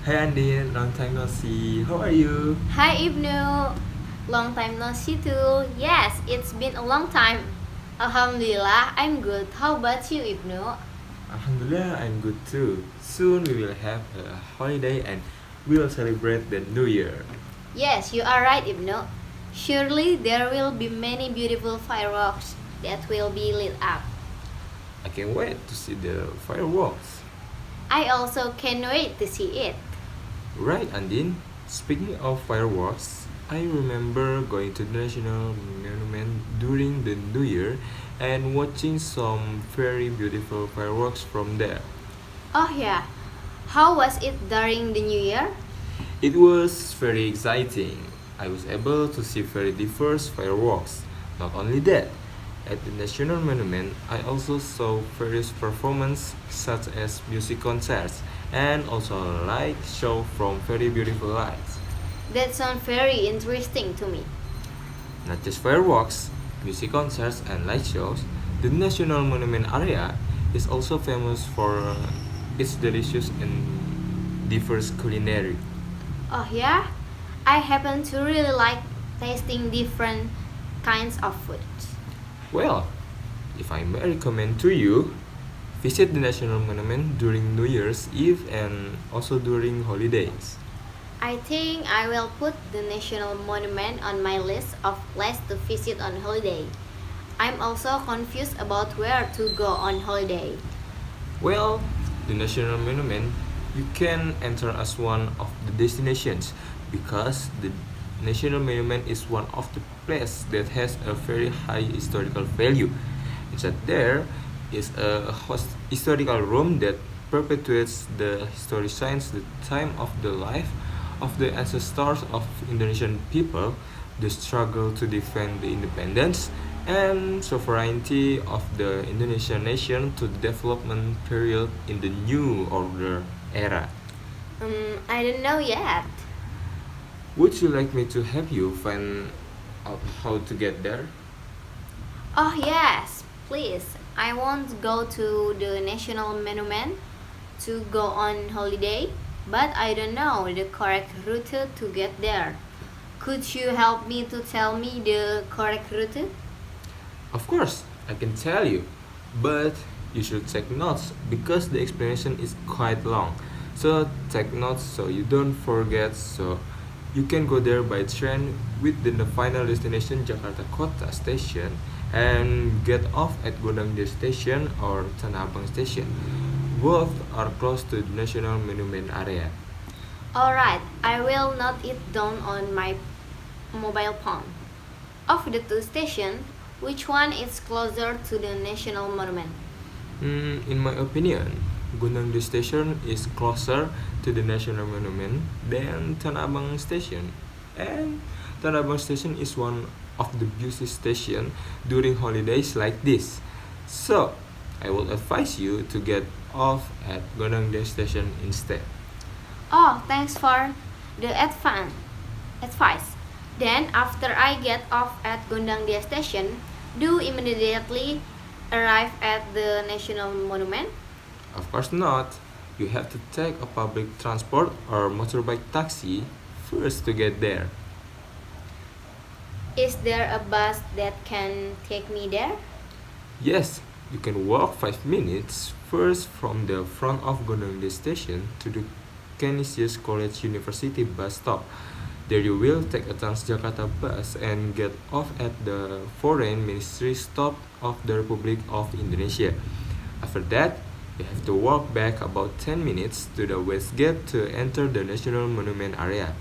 Hi Andien, long time no see. How are you? Hi Ibnu, long time no see too. Yes, it's been a long time. Alhamdulillah, I'm good. How about you, Ibnu? Alhamdulillah, I'm good too. Soon we will have a holiday and we will celebrate the New Year. Yes, you are right, Ibnu. Surely there will be many beautiful fireworks that will be lit up. I can't wait to see the fireworks. I also can't wait to see it. Right, Andien. Speaking of fireworks, I remember going to the National Monument during the New Year and watching some very beautiful fireworks from there. Oh yeah, how was it during the New Year? It was very exciting. I was able to see very diverse fireworks. Not only that, at the National Monument, I also saw various performances such as music concerts and also a light show from very beautiful lights. That sounds very interesting to me. Not just fireworks, music concerts and light shows, the National Monument area is also famous for its delicious and diverse culinary. Oh yeah, I happen to really like tasting different kinds of food. Well, if I may recommend to you, visit the National Monument during New Year's Eve and also during holidays. I think I will put the National Monument on my list of places to visit on holiday. I'm also confused about where to go on holiday. Well, the National Monument you can enter as one of the destinations because the National Monument is one of the places that has a very high historical value. Inside there is a historical room that perpetuates the history since the time of the life of the ancestors of Indonesian people, the struggle to defend the independence and sovereignty of the Indonesian nation to the development period in the New Order era. I don't know yet. Would you like me to help you find out how to get there? Oh yes, please. I want to go to the National Monument to go on holiday, but I don't know the correct route to get there. Could you help me to tell me the correct route? Of course, I can tell you, but you should take notes because the explanation is quite long. So take notes so you don't forget. So you can go there by train within the final destination Jakarta Kota station and get off at Gondangdia station or Tanah Abang station. Both are close to the National Monument area. Alright, I will note it down on my mobile phone. Of the two stations, which one is closer to the National Monument? In my opinion, Gondangdia station is closer to the National Monument than Tanah Abang station. And Tanah Abang station is one of the busiest stations during holidays like this. So, I will advise you to get off at Gondangdia station instead. Oh, thanks for the advice. Then, after I get off at Gondangdia Station, do immediately arrive at the National Monument? Of course not. You have to take a public transport or motorbike taxi first to get there. Is there a bus that can take me there? Yes, you can walk 5 minutes first from the front of Gondangdia station to the Canisius College University bus stop. There you will take a Transjakarta bus and get off at the Foreign Ministry stop of the Republic of Indonesia. After that, you have to walk back about 10 minutes to the west gate to enter the National Monument area.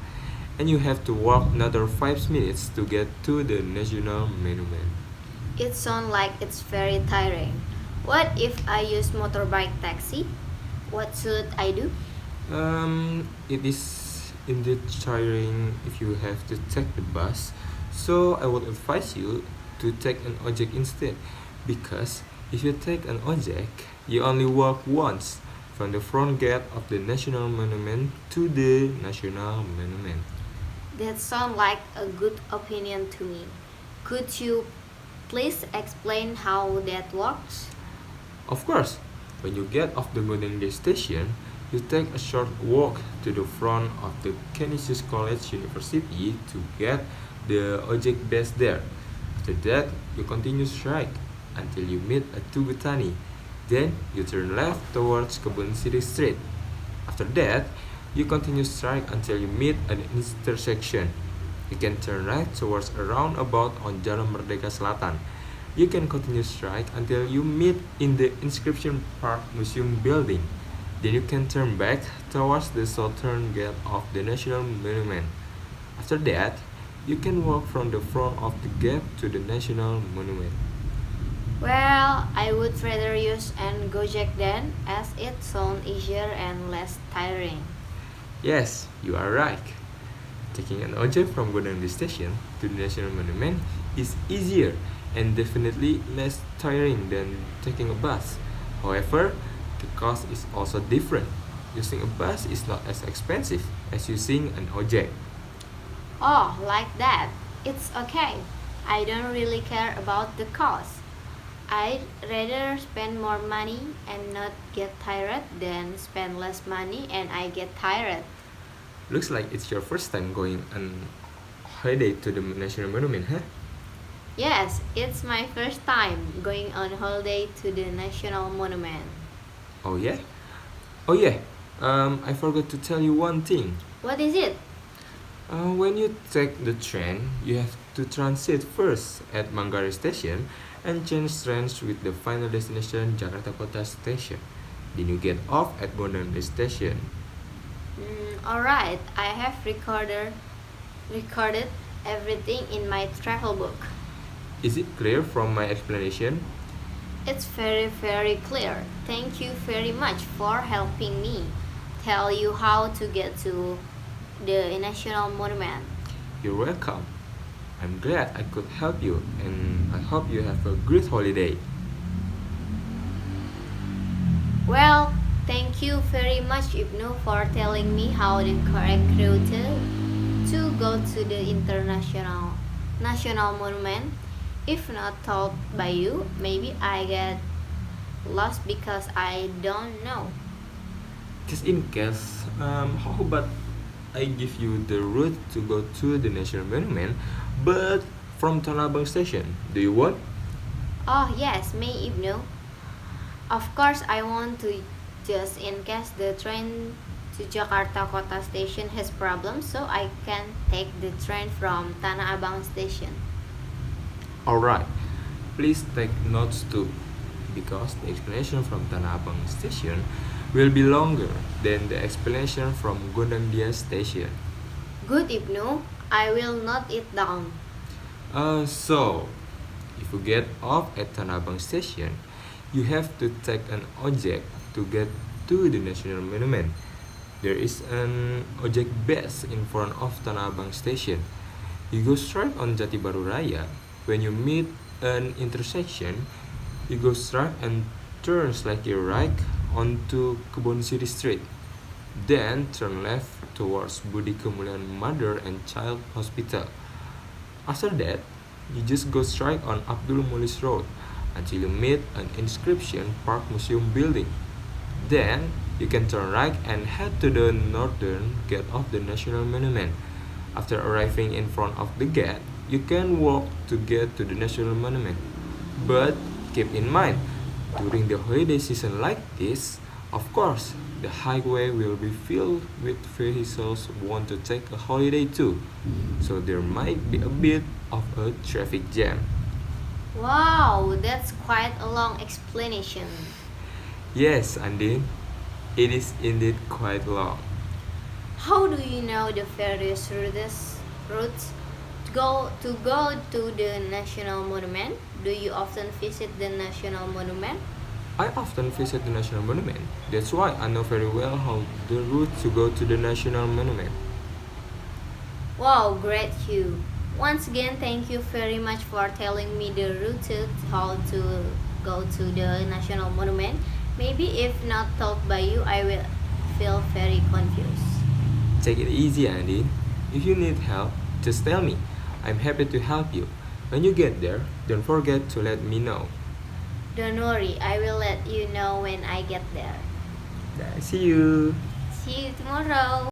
And you have to walk another 5 minutes to get to the National Monument. It sounds like it's very tiring. What if I use motorbike taxi? What should I do? It is indeed tiring if you have to take the bus, so I would advise you to take an ojek instead. Because if you take an ojek, you only walk once from the front gate of the National Monument to the National Monument. That sounds like a good opinion to me. Could you please explain how that works? Of course, when you get off the Golden Gate station, You take a short walk to the front of the Canisius College University to get the object base there. After that, you continue straight until you meet a Tugutani. Then you turn left towards Kebun Siri Street. After that, you continue straight until you meet an intersection. You can turn right towards a roundabout on Jalan Merdeka Selatan. You can continue straight until you meet in the Inscription Park Museum building. Then you can turn back towards the southern gate of the National Monument. After that, you can walk from the front of the gate to the National Monument. Well, I would rather use an Gojek then, as it sounds easier and less tiring. Yes, you are right. Taking an object from Gondang Station to the National Monument is easier and definitely less tiring than taking a bus. However, the cost is also different. Using a bus is not as expensive as using an object. Oh, like that. It's okay. I don't really care about the cost. I'd rather spend more money and not get tired than spend less money and I get tired. Looks like it's your first time going on holiday to the National Monument, huh? Yes, it's my first time going on holiday to the National Monument. Oh yeah? Oh yeah. I forgot to tell you one thing. What is it? When you take the train, you have to transit first at Manggarai Station and change trains with the final destination Jakarta Kota Station. Then you get off at Gondang Station. Alright, I have recorded everything in my travel book. Is it clear from my explanation? It's very clear. Thank you very much for helping me tell you how to get to the National Monument. You're welcome. I'm glad I could help you and I hope you have a great holiday. Well, thank you very much Ibnu for telling me how the correct route to go to the International National Monument. If not told by you, maybe I get lost because I don't know. Just in case, how about I give you the route to go to the National Monument, but from Tanah Abang Station? Do you want? Oh yes, me Ibnu. Of course I want to, just in case the train to Jakarta Kota Station has problems, so I can take the train from Tanah Abang Station. Alright, please take notes too, because the explanation from Tanah Abang Station will be longer than the explanation from Gondang Dia Station. Good Ibnu, I will note it down. So, if you get off at Tanah Abang Station, you have to take an object to get to the National Monument. There is an object base in front of Tanah Abang Station. You go straight on Jati Baru Raya. When you meet an intersection, you go straight and turn slightly right onto Kebun Siri Street. Then turn left towards Budi Kemuliaan Mother and Child Hospital. After that, you just go straight on Abdul Mulis Road until you meet an Inscription Park Museum building. Then you can turn right and head to the northern gate of the National Monument. After arriving in front of the gate, you can walk to get to the National Monument. But keep in mind, during the holiday season like this, of course, the highway will be filled with vehicles who want to take a holiday too. So there might be a bit of a traffic jam. Wow, that's quite a long explanation. Yes, Andien, it is indeed quite long. How do you know the various routes to go to the National Monument? Do you often visit the National Monument? I often visit the National Monument. That's why I know very well how the route to go to the National Monument. Wow, great you. Once again, thank you very much for telling me the route to how to go to the National Monument. Maybe if not told by you, I will feel very confused. Take it easy, Andy. If you need help, just tell me. I'm happy to help you. When you get there, don't forget to let me know. Don't worry, I will let you know when I get there. See you. See you tomorrow.